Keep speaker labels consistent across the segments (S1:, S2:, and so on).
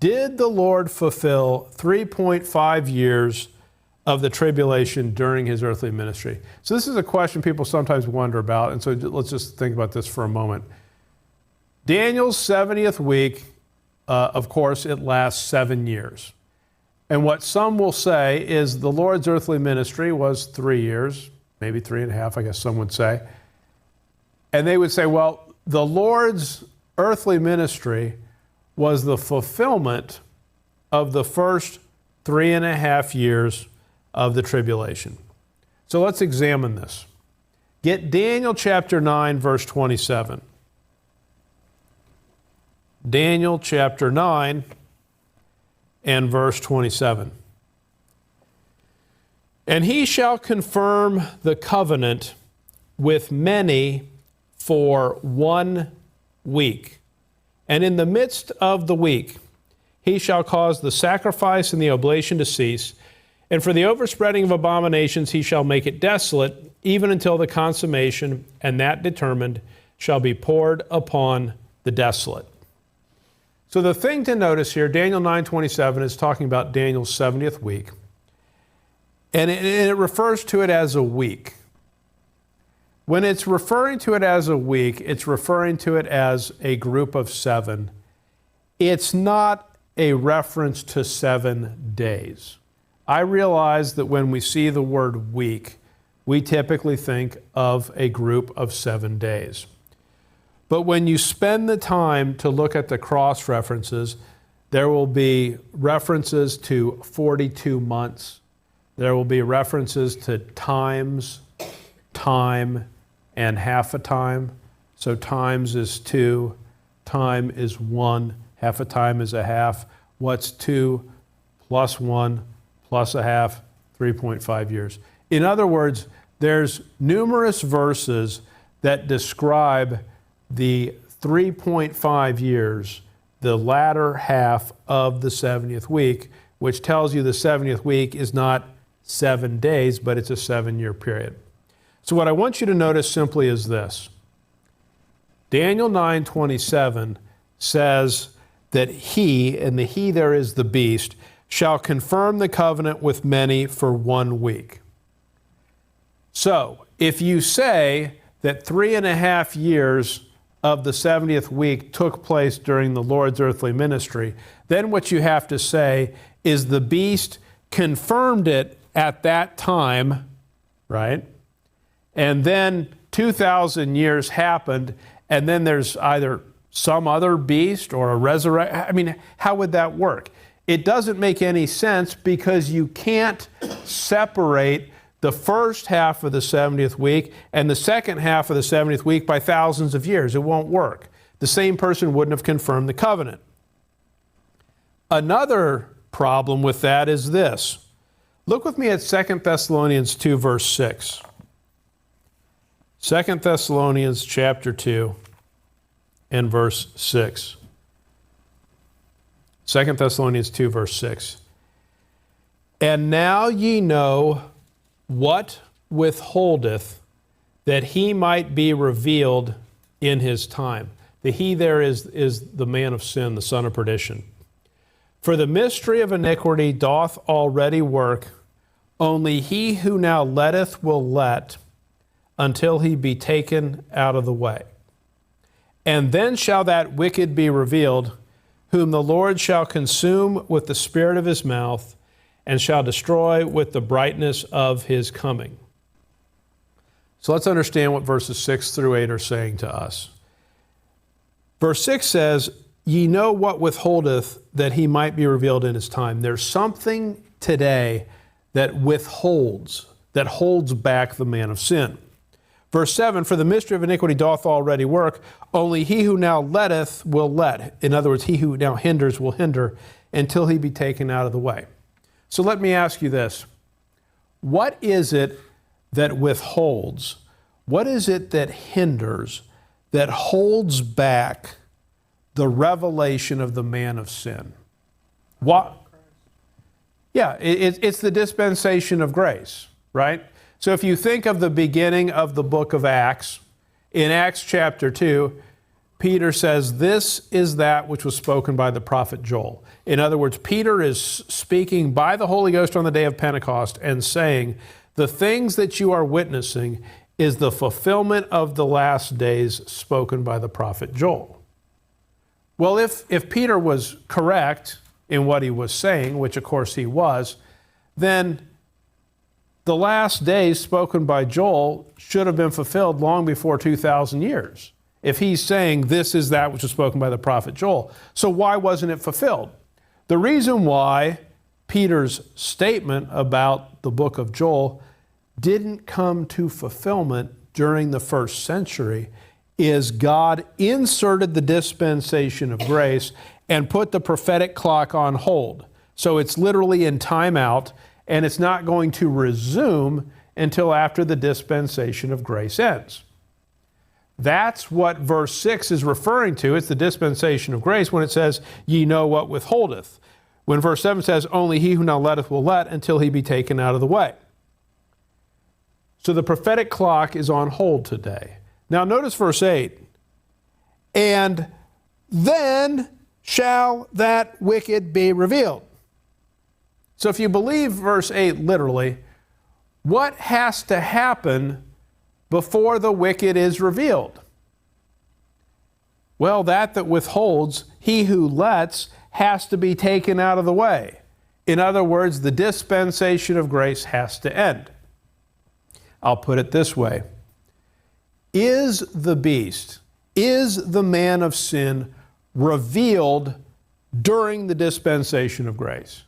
S1: Did the Lord fulfill 3.5 years of the tribulation during his earthly ministry? So this is a question people sometimes wonder about, and so let's just think about this for a moment. Daniel's 70th week, of course, it lasts 7 years. And what some will say is the Lord's earthly ministry was 3 years, maybe 3.5, I guess some would say. And they would say, well, the Lord's earthly ministry was the fulfillment of the first 3.5 years of the tribulation. So let's examine this. Get Daniel chapter 9, verse 27. Daniel chapter 9 and verse 27. And he shall confirm the covenant with many for 1 week. And in the midst of the week, he shall cause the sacrifice and the oblation to cease. And for the overspreading of abominations, he shall make it desolate, even until the consummation, and that determined, shall be poured upon the desolate. So the thing to notice here, Daniel 9:27 is talking about Daniel's 70th week. And it refers to it as a week. When it's referring to it as a week, it's referring to it as a group of 7. It's not a reference to 7 days. I realize that when we see the word week, we typically think of a group of 7 days. But when you spend the time to look at the cross references, there will be references to 42 months. There will be references to times, time, and half a time. So times is 2, time is 1, half a time is a half. What's 2 plus 1 plus a half? 3.5 years. In other words, there's numerous verses that describe the 3.5 years, the latter half of the 70th week, which tells you the 70th week is not 7 days, but it's a 7-year period. So what I want you to notice simply is this. Daniel 9:27 says that he, and the he there is the beast, shall confirm the covenant with many for 1 week. So if you say that 3.5 years of the 70th week took place during the Lord's earthly ministry, then what you have to say is the beast confirmed it at that time, right? And then 2,000 years happened, and then there's either some other beast or a resurrection. I mean, how would that work? It doesn't make any sense because you can't separate the first half of the 70th week and the second half of the 70th week by thousands of years. It won't work. The same person wouldn't have confirmed the covenant. Another problem with that is this. Look with me at 2 Thessalonians 2, verse 6. 2 Thessalonians chapter 2 and verse 6. 2 Thessalonians 2, verse 6. And now ye know what withholdeth that he might be revealed in his time. The he there is the man of sin, the son of perdition. For the mystery of iniquity doth already work, only he who now letteth will let until he be taken out of the way. And then shall that wicked be revealed, whom the Lord shall consume with the spirit of his mouth, and shall destroy with the brightness of his coming. So let's understand what verses 6 through 8 are saying to us. Verse 6 says, ye know what withholdeth that he might be revealed in his time. There's something today that withholds, that holds back the man of sin. Verse 7, for the mystery of iniquity doth already work, only he who now letteth will let. In other words, he who now hinders will hinder until he be taken out of the way. So let me ask you this. What is it that withholds? What is it that hinders, that holds back the revelation of the man of sin? What? Yeah, it's the dispensation of grace, right? So if you think of the beginning of the book of Acts, in Acts chapter 2, Peter says, this is that which was spoken by the prophet Joel. In other words, Peter is speaking by the Holy Ghost on the day of Pentecost and saying, the things that you are witnessing is the fulfillment of the last days spoken by the prophet Joel. Well, if Peter was correct in what he was saying, which of course he was, then the last days spoken by Joel should have been fulfilled long before 2,000 years. If he's saying this is that which was spoken by the prophet Joel. So why wasn't it fulfilled? The reason why Peter's statement about the book of Joel didn't come to fulfillment during the first century is God inserted the dispensation of grace and put the prophetic clock on hold. So it's literally in timeout, and it's not going to resume until after the dispensation of grace ends. That's what verse 6 is referring to. It's the dispensation of grace when it says, ye know what withholdeth. When verse 7 says, only he who now letteth will let until he be taken out of the way. So the prophetic clock is on hold today. Now notice verse 8. And then shall that wicked be revealed. So if you believe verse 8 literally, what has to happen before the wicked is revealed? Well, that withholds, he who lets, has to be taken out of the way. In other words, the dispensation of grace has to end. I'll put it this way. Is the beast, is the man of sin revealed during the dispensation of grace?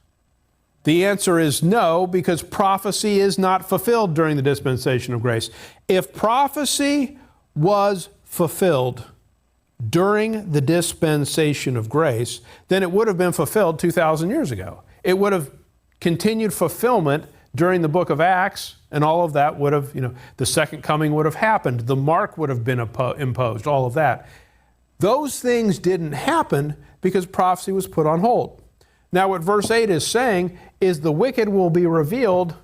S1: The answer is no, because prophecy is not fulfilled during the dispensation of grace. If prophecy was fulfilled during the dispensation of grace, then it would have been fulfilled 2,000 years ago. It would have continued fulfillment during the book of Acts, and all of that would have, the second coming would have happened. The mark would have been imposed, all of that. Those things didn't happen because prophecy was put on hold. Now, what verse 8 is saying is the wicked will be revealed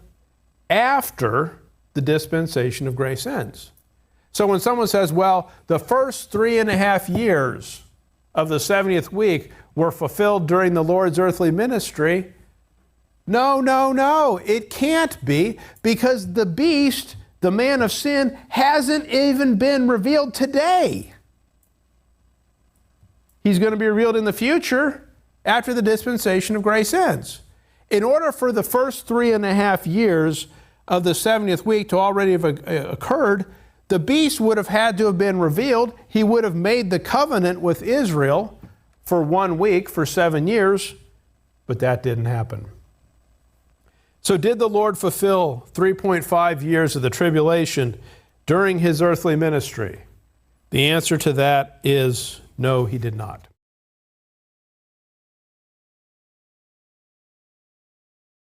S1: after the dispensation of grace ends. So when someone says, well, the first 3.5 years of the 70th week were fulfilled during the Lord's earthly ministry, no, it can't be, because the beast, the man of sin, hasn't even been revealed today. He's going to be revealed in the future after the dispensation of grace ends. In order for the first 3.5 years of the 70th week to already have occurred, the beast would have had to have been revealed. He would have made the covenant with Israel for 1 week, for 7 years, but that didn't happen. So did the Lord fulfill 3.5 years of the tribulation during his earthly ministry? The answer to that is no, he did not.